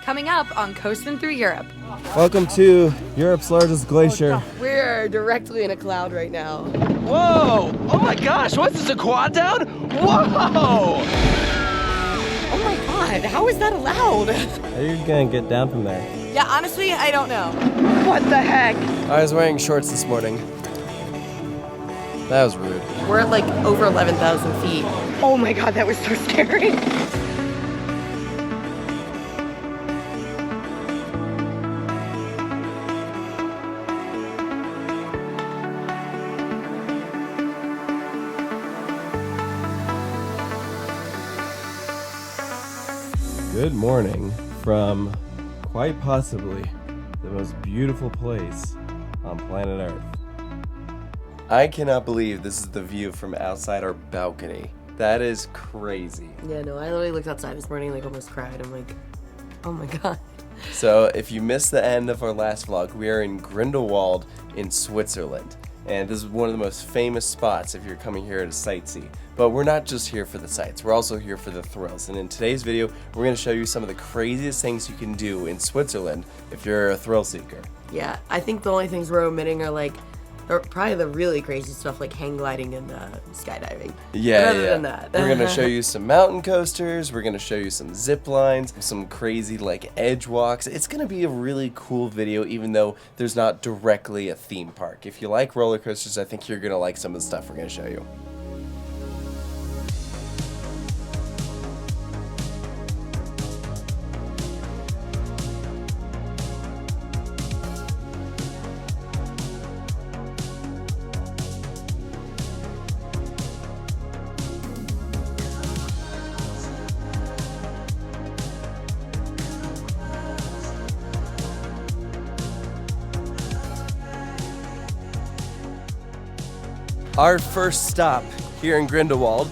Coming up on Coastin' Through Europe. Welcome to Europe's largest glacier. We're directly in a cloud right now. Whoa! Oh my gosh, what's this, a quad down? Whoa! Oh my god, how is that allowed? How are you gonna get down from there? Yeah, honestly, I don't know. What the heck? I was wearing shorts this morning. That was rude. We're at like over 11,000 feet. Oh my god, that was so scary. Good morning from quite possibly the most beautiful place on planet Earth. I cannot believe this is the view from outside our balcony. That is crazy. Yeah, no, I literally looked outside this morning and like almost cried. I'm like, oh my god. So if you missed the end of our last vlog, we are in Grindelwald in Switzerland. And this is one of the most famous spots if you're coming here to sightsee. But we're not just here for the sights, we're also here for the thrills. And in today's video, we're gonna show you some of the craziest things you can do in Switzerland if you're a thrill seeker. Yeah, I think the only things we're omitting are like, probably the really crazy stuff like hang gliding and skydiving. Yeah, but other than that. We're gonna show you some mountain coasters, we're gonna show you some zip lines, some crazy like edge walks. It's gonna be a really cool video even though there's not directly a theme park. If you like roller coasters, I think you're gonna like some of the stuff we're gonna show you. Our first stop here in Grindelwald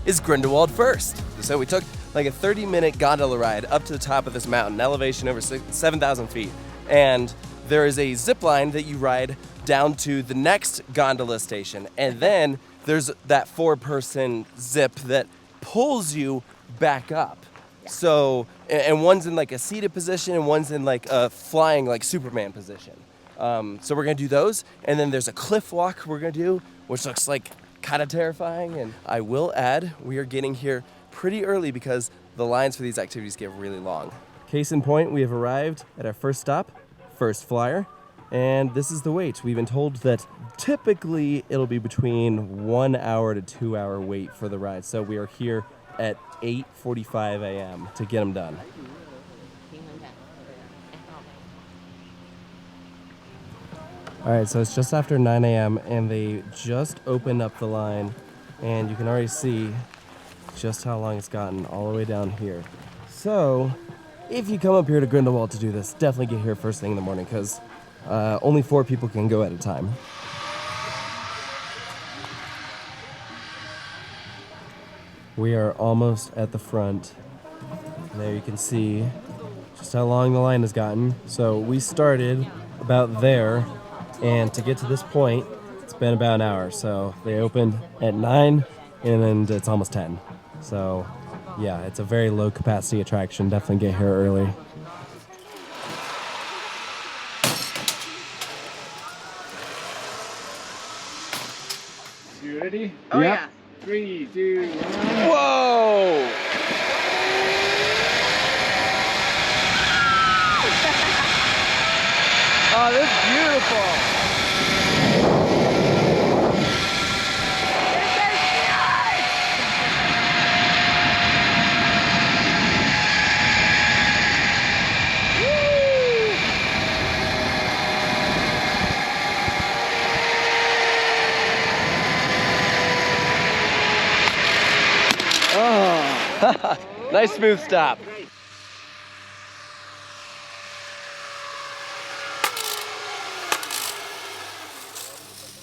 is Grindelwald First. So we took like a 30-minute gondola ride up to the top of this mountain, elevation over 7,000 feet. And there is a zip line that you ride down to the next gondola station. And then there's that 4-person zip that pulls you back up. So, and one's in like a seated position and one's in like a flying like Superman position. So we're gonna do those, and then there's a cliff walk we're gonna do, which looks like kind of terrifying. And I will add, we are getting here pretty early because the lines for these activities get really long. Case in point, we have arrived at our first stop, First Flyer, and this is the wait. We've been told that typically it'll be between 1 hour to 2 hour wait for the ride. So we are here at 8:45 a.m. to get them done. All right, so it's just after 9 a.m. and they just opened up the line, and you can already see just how long it's gotten all the way down here. So if you come up here to Grindelwald to do this, definitely get here first thing in the morning because only 4 people can go at a time. We are almost at the front. There you can see just how long the line has gotten. So we started about there. And to get to this point, it's been about an hour. So they opened at 9 and then it's almost 10. So yeah, it's a very low capacity attraction. Definitely get here early. You ready? Oh yeah. 3, 2, 1. Whoa! Oh, this is beautiful. Oh, nice smooth stop.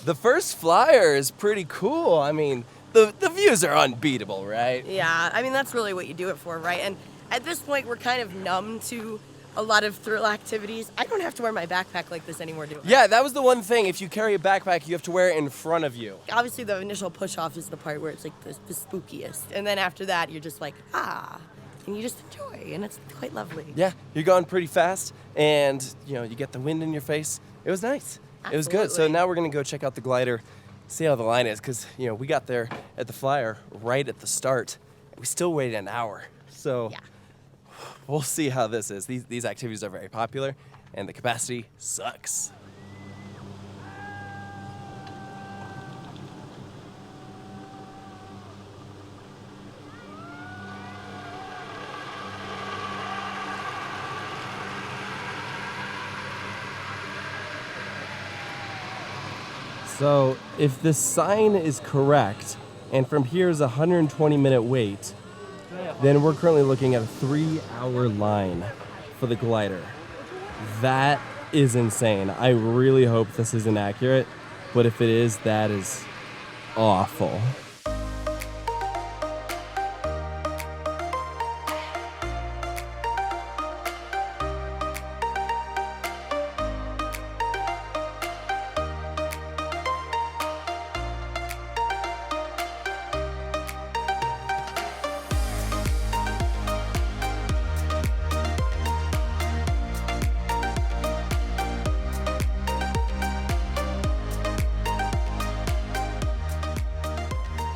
The first flyer is pretty cool. I mean, the views are unbeatable, right? Yeah, I mean, that's really what you do it for, right? And at this point, we're kind of numb to a lot of thrill activities. I don't have to wear my backpack like this anymore, do I? Yeah, that was the one thing. If you carry a backpack, you have to wear it in front of you. Obviously, the initial push-off is the part where it's like the spookiest. And then after that, you're just like, and you just enjoy, and it's quite lovely. Yeah, you're going pretty fast, and you get the wind in your face. It was nice. Absolutely. It was good. So now we're gonna go check out the glider, see how the line is, because we got there at the flyer right at the start. We still waited an hour, so Yeah. we'll see how this is. These activities are very popular, and the capacity sucks. So if this sign is correct, and from here is a 120-minute wait, then we're currently looking at a 3-hour line for the glider. That is insane. I really hope this isn't accurate, but if it is, that is awful.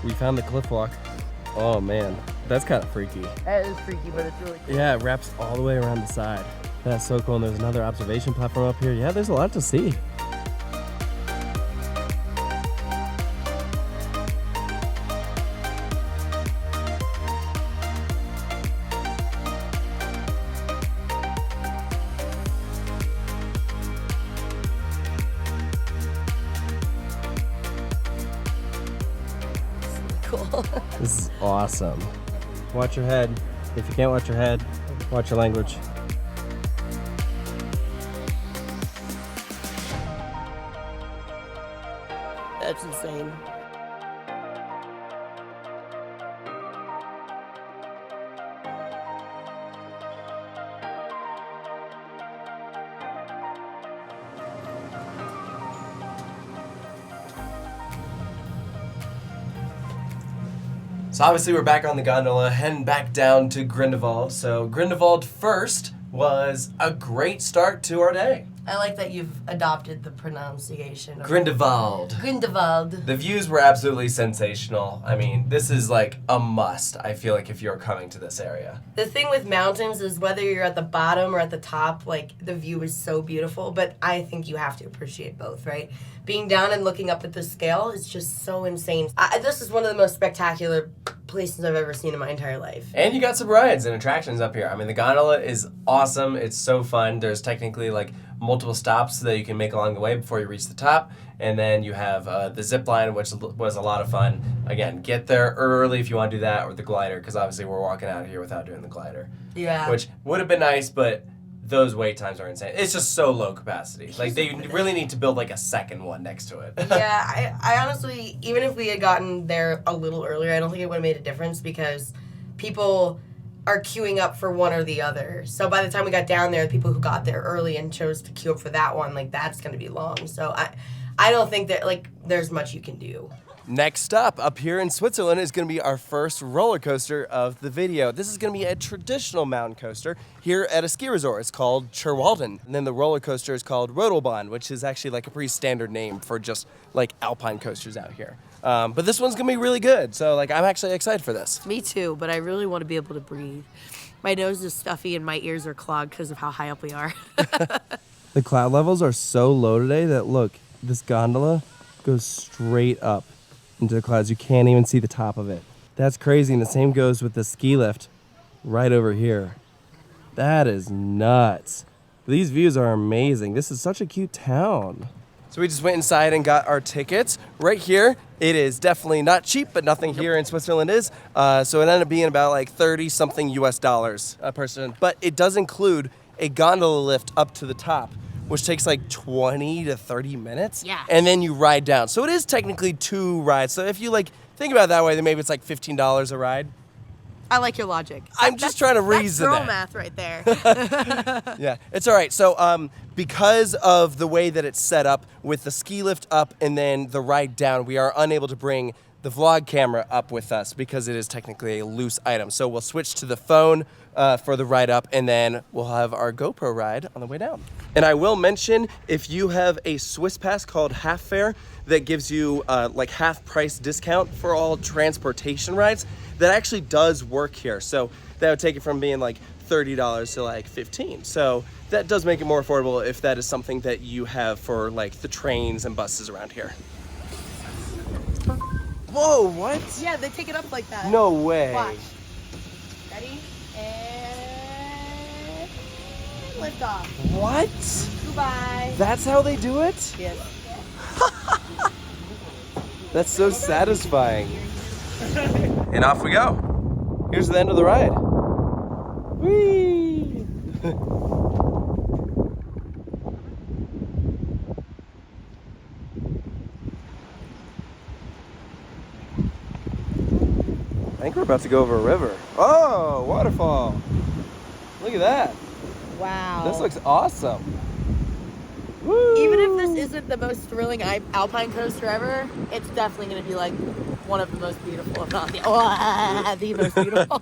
We found the cliff walk. Oh man, that's kind of freaky. That is freaky, but it's really cool. Yeah, it wraps all the way around the side. That's so cool. And there's another observation platform up here. Yeah, there's a lot to see. Cool. This is awesome. Watch your head. If you can't watch your head, watch your language. That's insane. So obviously we're back on the gondola, heading back down to Grindelwald. So Grindelwald first was a great start to our day. I like that you've adopted the pronunciation of Grindelwald. Grindelwald. The views were absolutely sensational. I mean, this is like a must, I feel like, if you're coming to this area. The thing with mountains is whether you're at the bottom or at the top, like, the view is so beautiful, but I think you have to appreciate both, right? Being down and looking up at the scale is just so insane. This is one of the most spectacular places I've ever seen in my entire life. And you got some rides and attractions up here. I mean, the gondola is awesome. It's so fun. There's technically like multiple stops that you can make along the way before you reach the top. And then you have the zipline, which was a lot of fun. Again, get there early if you want to do that, or the glider, because obviously we're walking out of here without doing the glider. Yeah. Which would have been nice, but those wait times are insane. It's just so low capacity. Like, they really need to build like a second one next to it. Yeah, I honestly, even if we had gotten there a little earlier, I don't think it would have made a difference because people are queuing up for one or the other. So by the time we got down there, the people who got there early and chose to queue up for that one, like, that's going to be long. So I don't think that, like, there's much you can do. Next up here in Switzerland, is going to be our first roller coaster of the video. This is going to be a traditional mountain coaster here at a ski resort. It's called Cherwalden. And then the roller coaster is called Rodelbahn, which is actually like a pretty standard name for just like Alpine coasters out here. But this one's going to be really good. So like, I'm actually excited for this. Me too, but I really want to be able to breathe. My nose is stuffy and my ears are clogged because of how high up we are. The cloud levels are so low today that, look, this gondola goes straight up into the clouds. You can't even see the top of it. That's crazy. And the same goes with the ski lift right over here. That is nuts. These views are amazing. This is such a cute town. So we just went inside and got our tickets. Right here, it is definitely not cheap, but nothing here in Switzerland is. So it ended up being about like 30-something US dollars a person. But it does include a gondola lift up to the top, which takes like 20 to 30 minutes. Yeah. And then you ride down. So it is technically 2 rides. So if you like think about it that way, then maybe it's like $15 a ride. I like your logic. I'm just trying to reason That's girl that. math right there. Yeah, it's all right. So because of the way that it's set up with the ski lift up and then the ride down, we are unable to bring the vlog camera up with us because it is technically a loose item. So we'll switch to the phone for the ride up, and then we'll have our GoPro ride on the way down. And I will mention, if you have a Swiss pass called Half Fare that gives you like half price discount for all transportation rides, that actually does work here. So that would take it from being like $30 to like $15. So that does make it more affordable if that is something that you have for like the trains and buses around here. Whoa, what? Yeah, they take it up like that. No way. Watch. Ready? And lift off. What? Goodbye. That's how they do it? Yes. That's so satisfying. And off we go. Here's the end of the ride. Whee! I think we're about to go over a river. Oh, waterfall. Look at that. Wow. This looks awesome. Woo! Even if this isn't the most thrilling Alpine coaster ever, it's definitely going to be like one of the most beautiful, if not the most beautiful.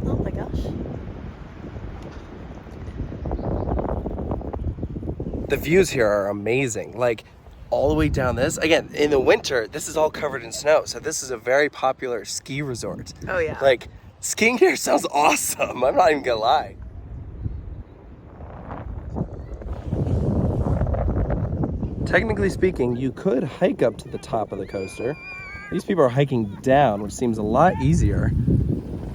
Oh my gosh. The views here are amazing. Like all the way down this. Again, in the winter, this is all covered in snow. So this is a very popular ski resort. Oh yeah. Like skiing here sounds awesome. I'm not even gonna lie. Technically speaking, you could hike up to the top of the coaster. These people are hiking down, which seems a lot easier.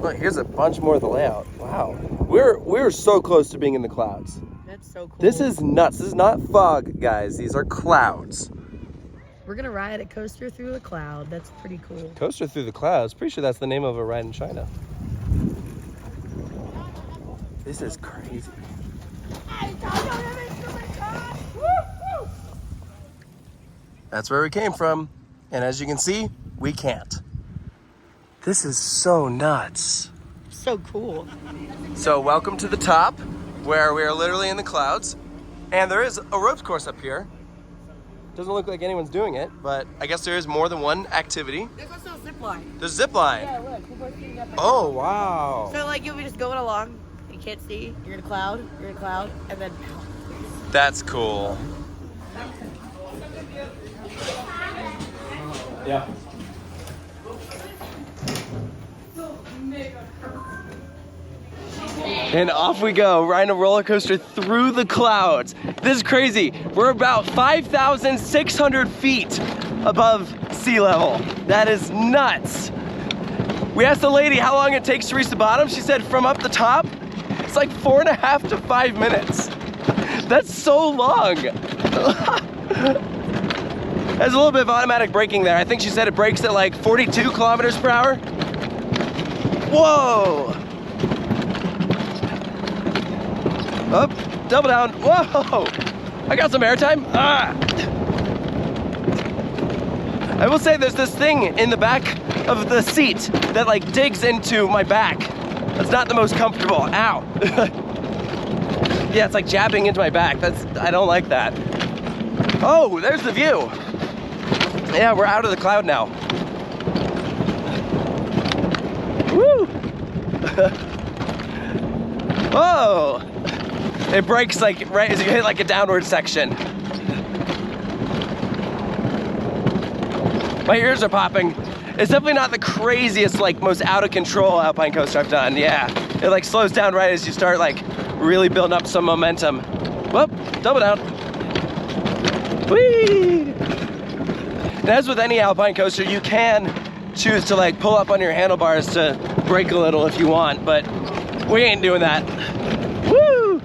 Look, here's a bunch more of the layout. Wow. We're so close to being in the clouds. That's so cool. This is nuts. This is not fog, guys. These are clouds. We're going to ride a coaster through a cloud. That's pretty cool. Coaster through the clouds. Pretty sure that's the name of a ride in China. This is crazy. That's where we came from. And as you can see, we can't. This is so nuts. So cool. So welcome to the top, where we are literally in the clouds. And there is a ropes course up here. Doesn't look like anyone's doing it, but I guess there is more than one activity. There's also a zipline. There's a zip line. Yeah, look. People are shooting up. Oh, wow. So like you'll be just going along. You can't see. You're in a cloud. You're in a cloud. And then That's cool. Yeah. And off we go, riding a roller coaster through the clouds. This is crazy. We're about 5,600 feet above sea level. That is nuts. We asked the lady how long it takes to reach the bottom. She said from up the top, it's like 4.5 to 5 minutes. That's so long. There's a little bit of automatic braking there. I think she said it brakes at like 42 kilometers per hour. Whoa. Up, double down. Whoa! I got some airtime. Ah! I will say there's this thing in the back of the seat that like digs into my back. That's not the most comfortable. Ow! Yeah, it's like jabbing into my back. I don't like that. Oh, there's the view. Yeah, we're out of the cloud now. Woo! Whoa! It breaks like right as you hit like a downward section. My ears are popping. It's definitely not the craziest, like most out of control Alpine coaster I've done. Yeah, it like slows down right as you start like really building up some momentum. Whoop, double down. Whee! And as with any Alpine coaster, you can choose to like pull up on your handlebars to brake a little if you want, but we ain't doing that. Woo!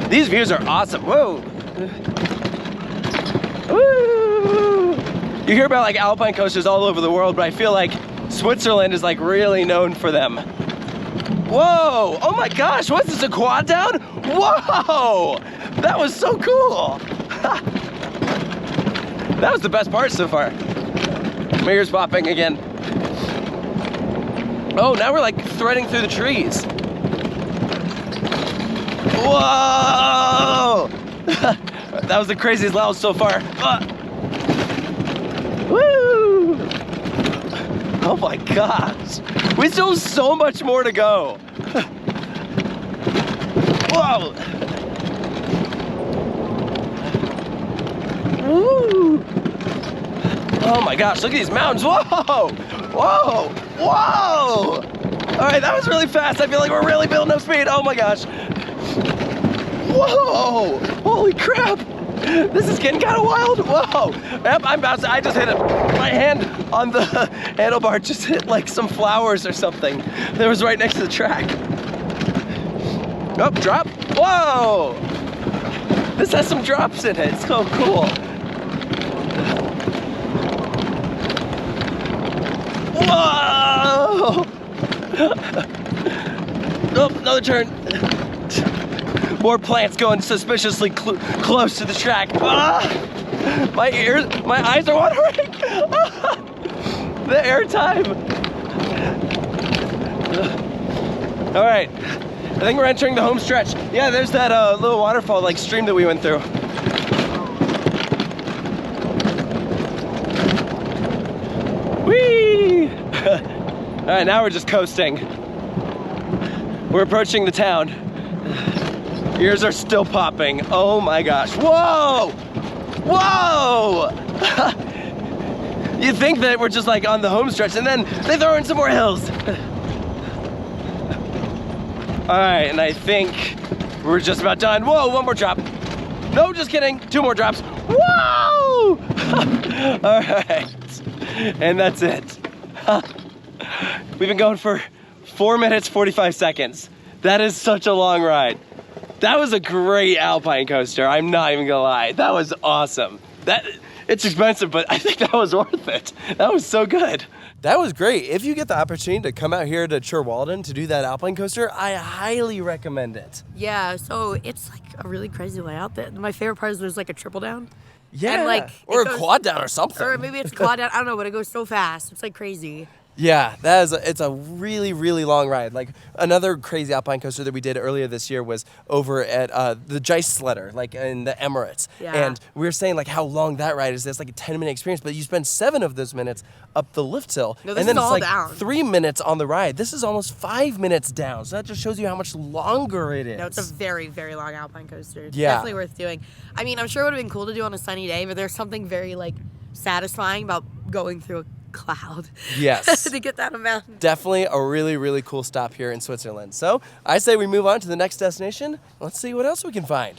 These views are awesome. Whoa! Woo! You hear about like Alpine coasters all over the world, but I feel like Switzerland is like really known for them. Whoa! Oh my gosh, what's this, a quad down? Whoa! That was so cool! That was the best part so far. My ears popping again. Oh, now we're like threading through the trees. Whoa! That was the craziest level so far. Woo! Oh my gosh. We still have so much more to go. Whoa! Woo! Oh my gosh, look at these mountains. Whoa! Whoa! Whoa! All right, that was really fast. I feel like we're really building up speed. Oh my gosh. Whoa! Holy crap! This is getting kind of wild. Whoa! Yep, I'm about to, I just hit it. My hand on the handlebar just hit like some flowers or something that was right next to the track. Oh, drop. Whoa! This has some drops in it. It's so cool. Whoa! Oh, another turn. More plants going suspiciously close to the track. Ah! My ears, my eyes are watering. Ah! The air time. All right, I think we're entering the home stretch. Yeah, there's that little waterfall, like stream that we went through. Whee! All right, now we're just coasting. We're approaching the town. Ears are still popping. Oh my gosh. Whoa! Whoa! You think that we're just like on the home stretch and then they throw in some more hills. All right, and I think we're just about done. Whoa, one more drop. No, just kidding. 2 more drops. Whoa! All right, and that's it. We've been going for 4 minutes, 45 seconds. That is such a long ride. That was a great Alpine coaster. I'm not even gonna lie. That was awesome. It's expensive, but I think that was worth it. That was so good. That was great. If you get the opportunity to come out here to Churwalden to do that Alpine coaster, I highly recommend it. Yeah, so it's like a really crazy layout. My favorite part is there's like a triple down. Yeah, and like or a quad down or something. Or maybe it's a quad down. I don't know, but it goes so fast. It's like crazy. Yeah, it's a really, really long ride. Like another crazy Alpine coaster that we did earlier this year was over at the Geissleder, like in the Emirates. Yeah. And we were saying like how long that ride is. It's like a 10-minute experience, but you spend 7 of those minutes up the lift hill. No, this and then is all it's like down. 3 minutes on the ride. This is almost 5 minutes down. So that just shows you how much longer it is. No, it's a very, very long Alpine coaster. It's Yeah. definitely worth doing. I mean, I'm sure it would have been cool to do on a sunny day, but there's something very like satisfying about going through a cloud. Yes. To get that amount. Definitely a really, really cool stop here in Switzerland. So I say we move on to the next destination. Let's see what else we can find.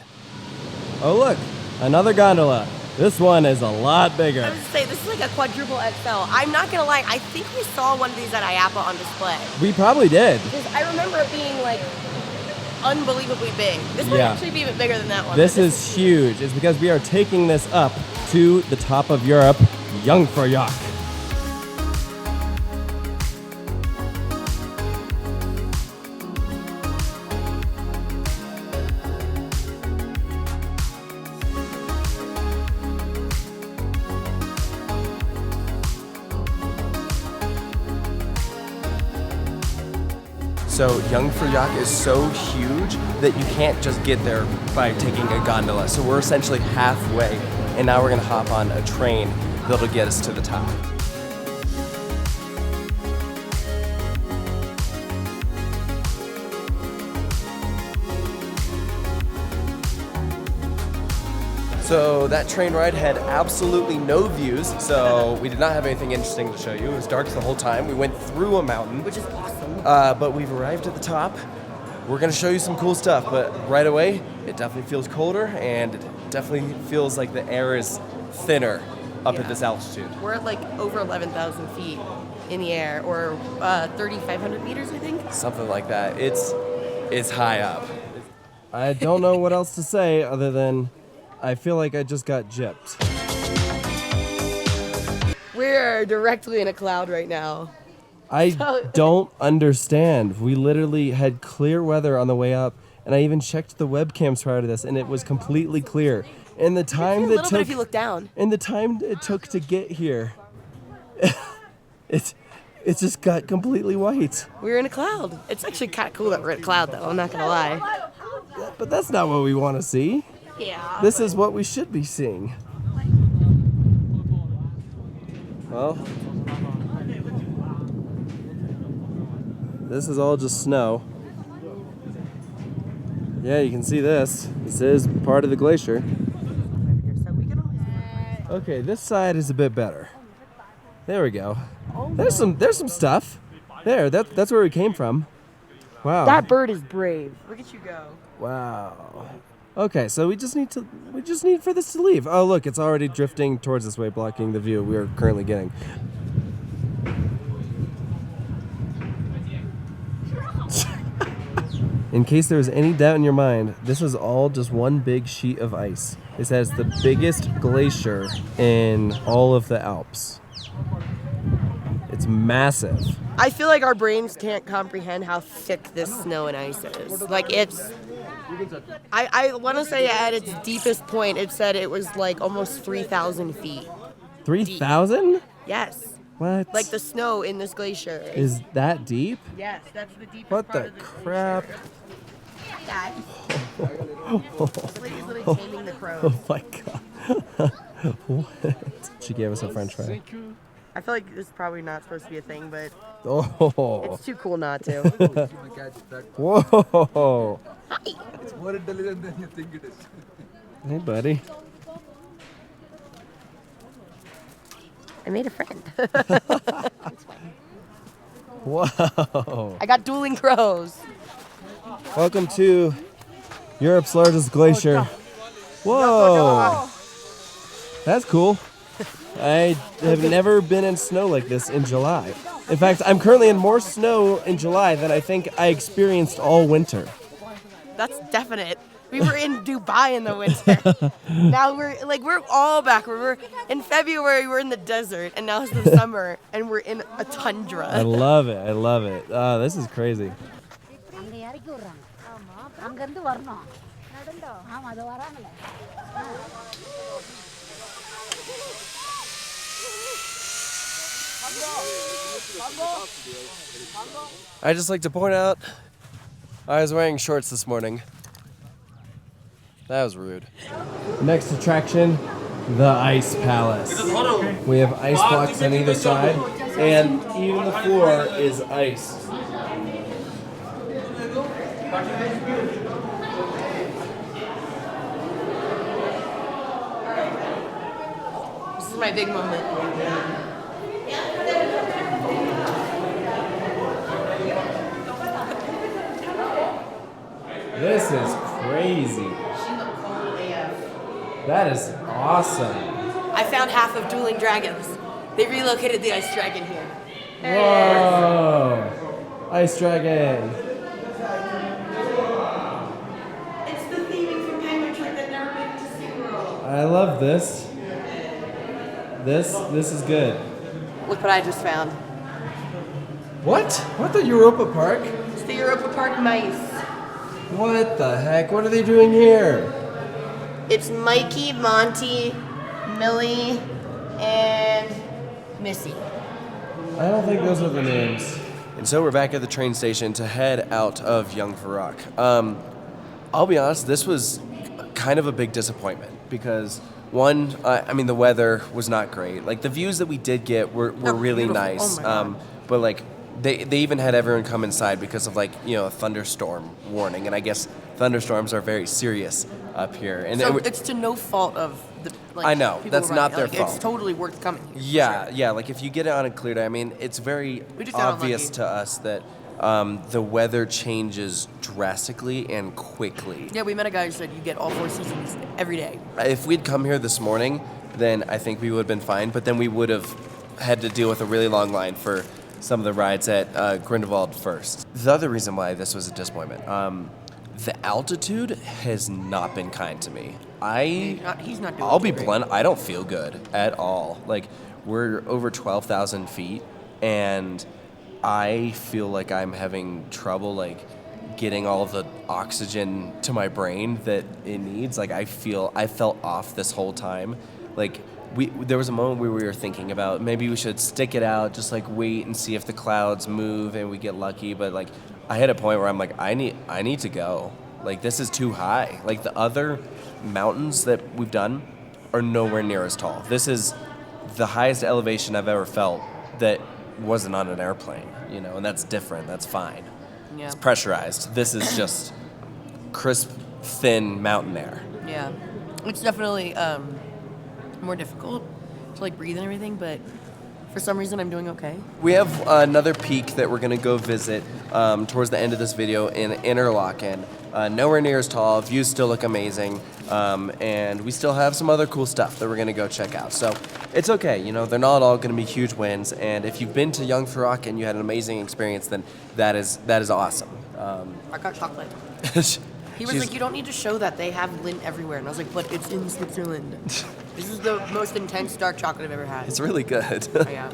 Oh look, another gondola. This one is a lot I bigger. was to say, this is like a quadruple XL. I'm not gonna lie, I think we saw one of these at IAPA on display. We probably did. Because I remember it being like unbelievably big. This might Yeah. actually be even bigger than that one. This but is huge. It's because we are taking this up to the top of Europe, Jungfraujoch. So Jungfraujoch is so huge that you can't just get there by taking a gondola. So we're essentially halfway, and now we're gonna hop on a train that'll get us to the top. So that train ride had absolutely no views, so we did not have anything interesting to show you. It was dark the whole time. We went through a mountain. which is awesome. But we've arrived at the top. We're gonna show you some cool stuff, but right away, it definitely feels colder and it definitely feels like the air is thinner up Yeah. at this altitude. We're at like over 11,000 feet in the air, or 3,500 meters, I think. Something like that. It's high up. I don't know what else to say other than I feel like I just got gypped. We're directly in a cloud right now. I don't understand. We literally had clear weather on the way up, and I even checked the webcams prior to this, and it was completely clear. And the Maybe time a that little bit took, if you look down. and the time it took to get here, it just got completely white. We're in a cloud. It's actually kind of cool that we're in a cloud, though. I'm not gonna lie. But that's not what we want to see. Yeah. This is what we should be seeing. Well, this is all just snow. Yeah, you can see this. This is part of the glacier. Okay, this side is a bit better. There we go. There's some stuff. There, that's where we came from. Wow. That bird is brave. Look at you go. Wow. Okay, so we just need for this to leave. Oh, look, it's already drifting towards this way, blocking the view we are currently getting. In case there was any doubt in your mind, this is all just one big sheet of ice. This has the biggest glacier in all of the Alps. It's massive. I feel like our brains can't comprehend how thick this snow and ice is. Like it's. I want to say at its deepest point, it said it was like almost 3,000 feet. 3,000? Yes. What? Like the snow in this glacier. Is that deep? Yes, that's the deepest What part the of the crap? glacier. This lady's literally taming the crows. Oh my god. What? She gave us a french fry. I feel like this is probably not supposed to be a thing, but Oh. it's too cool not to. Whoa. Hi. It's more intelligent than you think it is. Hey, buddy. I made a friend. Whoa. I got dueling crows. Welcome to Europe's largest glacier. Whoa. That's cool. I have never been in snow like this in July. In fact, I'm currently in more snow in July than I think I experienced all winter. That's definite. We were in Dubai in the winter. Now we're all back. We're in February. We're in the desert, and now it's the summer, and we're in a I tundra. love it. I love it. Oh, this is crazy. I just like to point out, I was wearing shorts this morning. That was rude. Next attraction, the Ice Palace. We have ice blocks on either side, and even the floor is ice. This is my big moment. This is crazy. That is awesome. I found half of Dueling Dragons. They relocated the ice dragon here. Whoa! Ice Dragon. It's the theming from Penguin Trek that never made it to SeaWorld. I love this. This is good. Look what I just found. What? What, the Europa Park? It's the Europa Park mice. What the heck? What are they doing here? It's Mikey, Monty, Millie, and Missy. I don't think those are the names. And so we're back at the train station to head out of Young Farak. I'll be honest, this was kind of a big disappointment because one, the weather was not great. Like the views that we did get were really beautiful. nice. Oh my God. But like they even had everyone come inside because of a thunderstorm warning. And I guess thunderstorms are very serious up here. And So it's to no fault of the. I know, people that's running not it. their It's fault. totally worth coming here. Yeah, yeah. Like if you get it on a clear day, it's very We just got obvious unlucky. to us that the weather changes drastically and quickly. Yeah, we met a guy who said you get all four seasons every day. If we'd come here this morning, then I think we would have been fine. But then we would have had to deal with a really long line for some of the rides at Grindelwald first. The other reason why this was a disappointment, the altitude has not been kind to me. He's not doing I'll be great. blunt, I don't feel good at all. Like, we're over 12,000 feet, and I feel like I'm having trouble, like, getting all the oxygen to my brain that it needs. Like, I felt off this whole time. Like, there was a moment where we were thinking about maybe we should stick it out, just, like, wait and see if the clouds move and we get lucky. But, like, I hit a point where I'm like, I need to go. Like, this is too high. Like, the other mountains that we've done are nowhere near as tall. This is the highest elevation I've ever felt that wasn't on an airplane, you know, and that's different. That's fine. Yeah. It's pressurized. This is just crisp, thin mountain air. Yeah. It's definitely more difficult to like breathe and everything, but for some reason I'm doing okay. We have another peak that we're going to go visit towards the end of this video in Interlaken. Nowhere near as tall, views still look amazing, and we still have some other cool stuff that we're going to go check out. So it's okay, you know, they're not all going to be huge wins, and if you've been to Jungfrau and you had an amazing experience, then that is awesome. I got chocolate. He was She's- like, you don't need to show that. They have lint everywhere. And I was like, but it's in Switzerland. This is the most intense dark chocolate I've ever had. It's really good. Oh, yeah.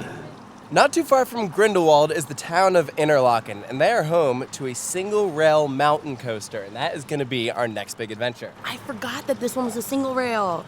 Not too far from Grindelwald is the town of Interlaken, and they are home to a single rail mountain coaster, and that is going to be our next big adventure. I forgot that this one was a single rail.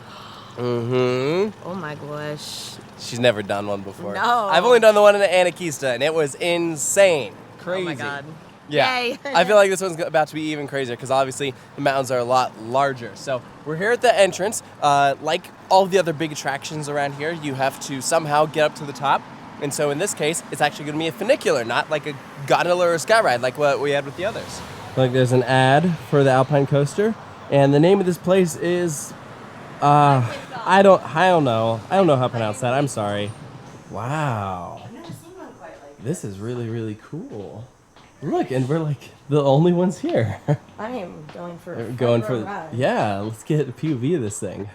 Mm-hmm. Oh my gosh. She's never done one before. No. I've only done the one in Anakista, and it was insane. Crazy. Oh my god. Yeah. Yay. I feel like this one's about to be even crazier because obviously the mountains are a lot larger. So we're here at the entrance. Like all the other big attractions around here, you have to somehow get up to the top. And so in this case, it's actually going to be a funicular, not like a gondola or a sky ride like what we had with the others. Like there's an ad for the Alpine coaster, and the name of this place is, I don't know how to pronounce that. I'm sorry. Wow. This is really, really cool. Look, and we're like the only ones here. I am going for a Going front row for, ride. yeah, let's get a POV of this thing.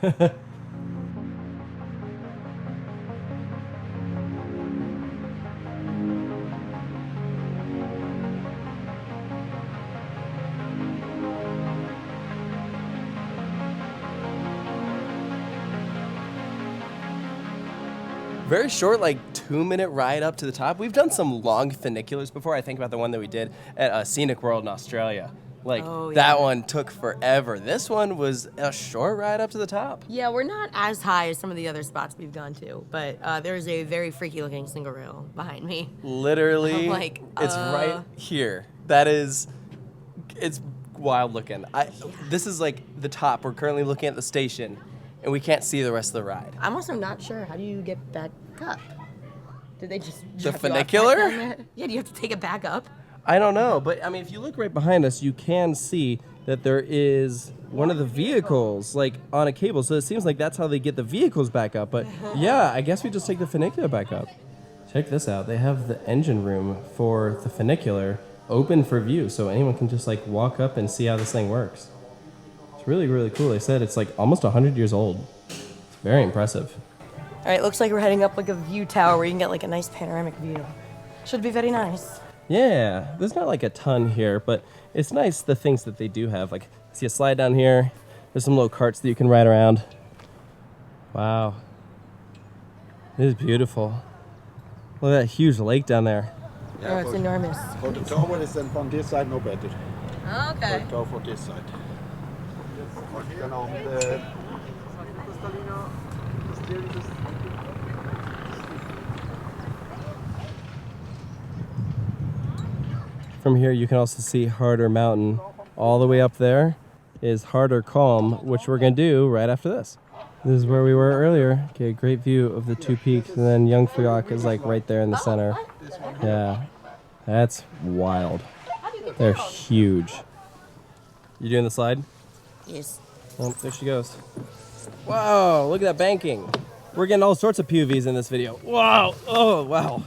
Very short, like 2-minute ride up to the top. We've done some long funiculars before. I think about the one that we did at Scenic World in Australia. Like, that one took forever. This one was a short ride up to the top. Yeah, we're not as high as some of the other spots we've gone to, but there's a very freaky looking single rail behind me. Literally, I'm like, it's right here. That is, it's wild looking. This is like the top. We're currently looking at the station, and we can't see the rest of the ride. I'm also not sure. How do you get back up? Did they just The drop you off back funicular? down there? Yeah, do you have to take it back up? I don't know, but I mean, if you look right behind us, you can see that there is one of the vehicles like on a cable. So it seems like that's how they get the vehicles back up. But yeah, I guess we just take the funicular back up. Check this out. They have the engine room for the funicular open for view, so anyone can just like walk up and see how this thing works. It's really, really cool. They said it's like almost 100 years old. It's very impressive. All right, looks like we're heading up like a view tower where you can get like a nice panoramic view. Should be very nice. Yeah, there's not like a ton here, but it's nice the things that they do have. Like, see a slide down here. There's some little carts that you can ride around. Wow. It is beautiful. Look at that huge lake down there. Oh, it's enormous. For the tower is then on this side no better. Okay. The tower for this side. Then on the From here, you can also see Harder Mountain. All the way up there is Harder Calm, which we're going to do right after this. This is where we were earlier. Okay, great view of the two peaks, and then Jungfrau is like right there in the center. Yeah, that's wild. They're huge. You doing the slide? Yes. Oh, there she goes. Wow, look at that banking. We're getting all sorts of POVs in this video. Wow, oh, wow.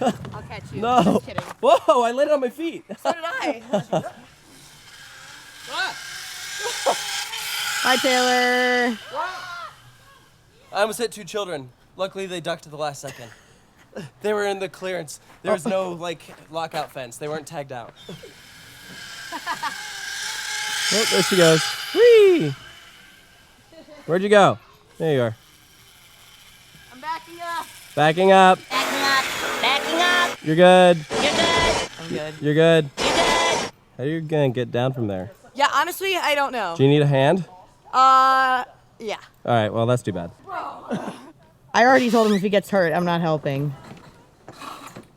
I'll catch you. No. Just kidding. Whoa, I landed on my feet. So did I. Hi, Taylor. I almost hit 2 children. Luckily, they ducked at the last second. They were in the clearance. There was no like lockout fence. They weren't tagged out. Oh, there she goes. Whee! Where'd you go? There you are. I'm backing up. Backing up. Backing up. Backing up. You're good. You're good. I'm good. You're good. You're good. How are you gonna get down from there? Yeah, honestly, I don't know. Do you need a hand? Yeah. All right, well, that's too bad. I already told him if he gets hurt, I'm not helping.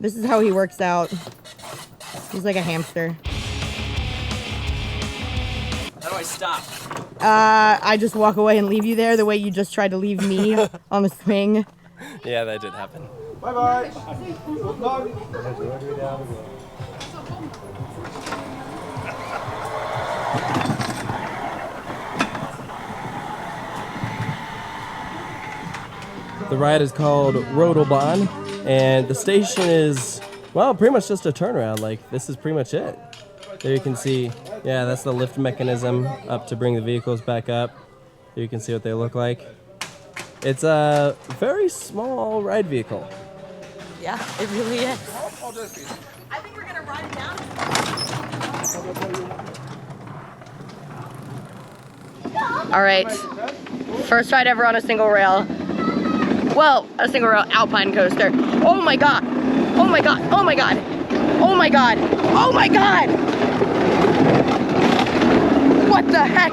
This is how he works out. He's like a hamster. stop? I just walk away and leave you there the way you just tried to leave me on the swing. Yeah, that did happen. Bye-bye. Good luck. The ride is called Rodelbahn, and the station is, well, pretty much just a turnaround. Like, this is pretty much it. There you can see, yeah, that's the lift mechanism up to bring the vehicles back up. There you can see what they look like. It's a very small ride vehicle. Yeah, it really is. I think we're gonna ride it down. All right, first ride ever on a single rail. Well, a single rail Alpine coaster. Oh my God, oh my God, oh my God, oh my God, oh my God. What the heck?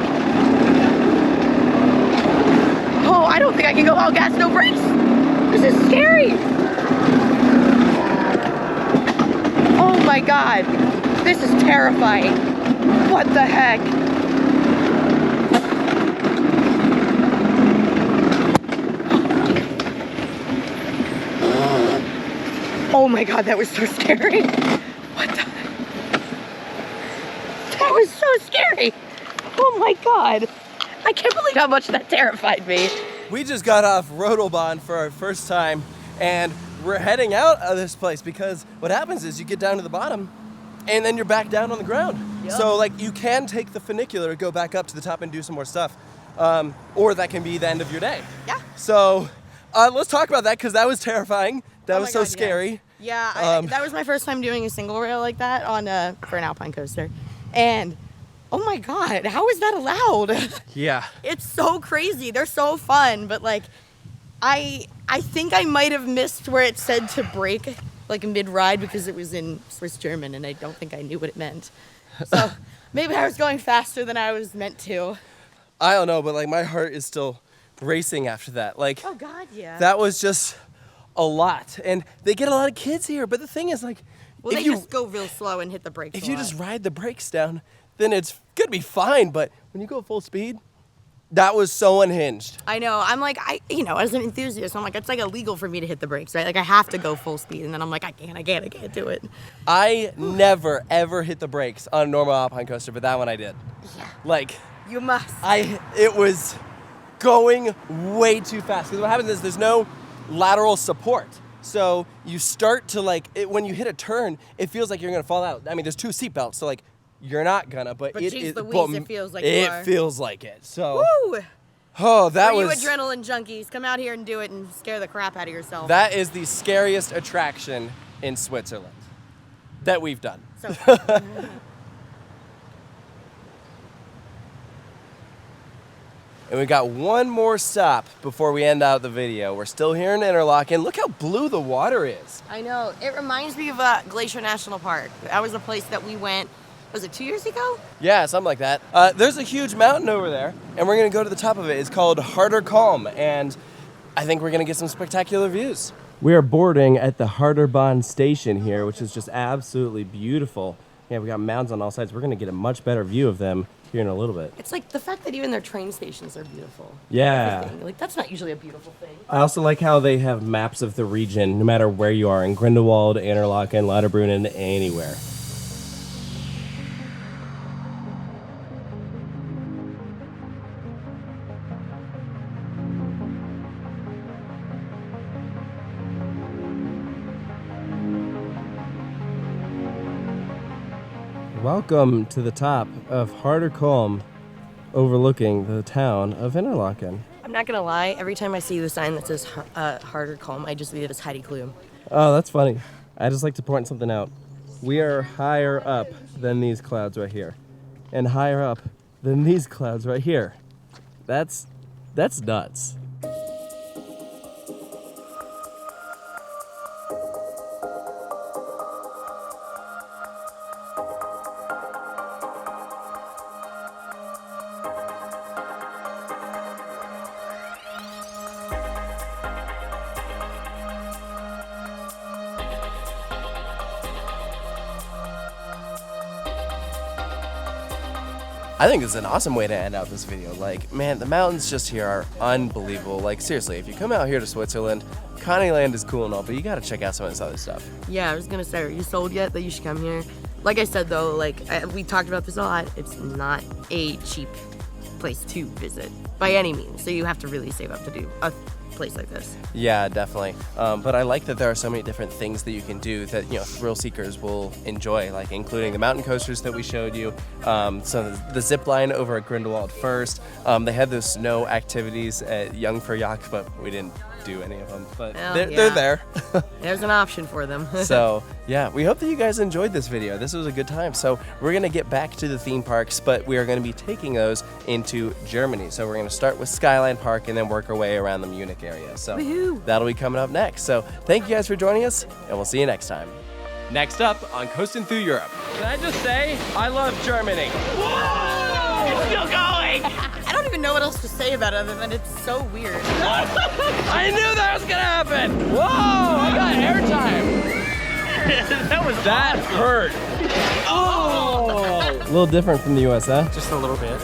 Oh, I don't think I can go all gas, no brakes. This is scary. Oh my God, this is terrifying. What the heck? Oh my God, that was so scary. What the? That was so scary. Oh my God. I can't believe how much that terrified me. We just got off Rodelbahn for our first time, and we're heading out of this place because what happens is you get down to the bottom and then you're back down on the ground. Yep. So like you can take the funicular, go back up to the top and do some more stuff. Or that can be the end of your day. Yeah. So let's talk about that because that was terrifying. That Oh was my so God, scary. Yeah, that was my first time doing a single rail like that on for an Alpine coaster. And oh my God, how is that allowed? Yeah. It's so crazy. They're so fun, but like I think I might have missed where it said to brake like mid-ride because it was in Swiss German and I don't think I knew what it meant. So maybe I was going faster than I was meant to. I don't know, but like my heart is still racing after that. Like Oh God, yeah. that was just a lot. And they get a lot of kids here, but the thing is like Well, if they you just go real slow and hit the brakes. if a you lot. just ride the brakes down, then it's gonna be fine. But when you go full speed, that was so unhinged. I know. I'm like, as an enthusiast, I'm like, it's like illegal for me to hit the brakes, right? Like I have to go full speed, and then I'm like, I can't do it. I never ever hit the brakes on a normal Alpine coaster, but that one I did. Yeah. Like You must. it was going way too fast. Because what happens is there's no lateral support. So you start to when you hit a turn, it feels like you're gonna fall out. I mean, there's two seat belts, so like you're not gonna, but But it geez is. Louise, it feels like you are. It feels like it. So. Woo! Oh, that For you was. adrenaline junkies, come out here and do it and scare the crap out of yourself. That is the scariest attraction in Switzerland that we've done. So And we got one more stop before we end out the video. We're still here in Interlaken. Look how blue the water is. I know. It reminds me of Glacier National Park. That was a place that we went, was it 2 years ago? Yeah, something like that. There's a huge mountain over there, and we're gonna go to the top of it. It's called Harder Calm, and I think we're gonna get some spectacular views. We are boarding at the Harderbahn station here, which is just absolutely beautiful. Yeah, we got mountains on all sides. We're gonna get a much better view of them here in a little bit. It's like the fact that even their train stations are beautiful. Yeah. Everything. Like that's not usually a beautiful thing. I also like how they have maps of the region, no matter where you are, in Grindelwald, Interlaken, Lauterbrunnen, anywhere. Welcome to the top of Harderkolm, overlooking the town of Interlaken. I'm not gonna lie, every time I see the sign that says Harder Calm, I just read it as Heidi Klum. Oh, that's funny. I just like to point something out. We are higher up than these clouds right here, and higher up than these clouds right here. That's nuts. I think it's an awesome way to end out this video. Like, man, the mountains just here are unbelievable. Like, seriously, if you come out here to Switzerland, Connieland is cool and all, but you gotta check out some of this other stuff. Yeah, I was gonna say, are you sold yet that you should come here? Like I said though, we talked about this a lot, it's not a cheap place to visit by any means. So you have to really save up to do a place like this. Yeah, definitely. But I like that there are so many different things that you can do that, you know, thrill seekers will enjoy, like including the mountain coasters that we showed you, so the zip line over at Grindelwald first. They had those snow activities at Jungfraujoch, but we didn't do any of them, but Well, they're there. There's an option for them. So yeah, we hope that you guys enjoyed this video. This was a good time. So we're gonna get back to the theme parks, but we are gonna be taking those into Germany. So we're gonna start with Skyline Park and then work our way around the Munich area. So Woohoo. that'll be coming up next. So thank you guys for joining us, and we'll see you next time. Next up on Coasting Through Europe. Can I just say, I love Germany. It's still going! I don't even know what else to say about it other than it's so weird. I knew that was gonna happen. Whoa, I got airtime. That hurt. Oh! A little different from the US, huh? Just a little bit.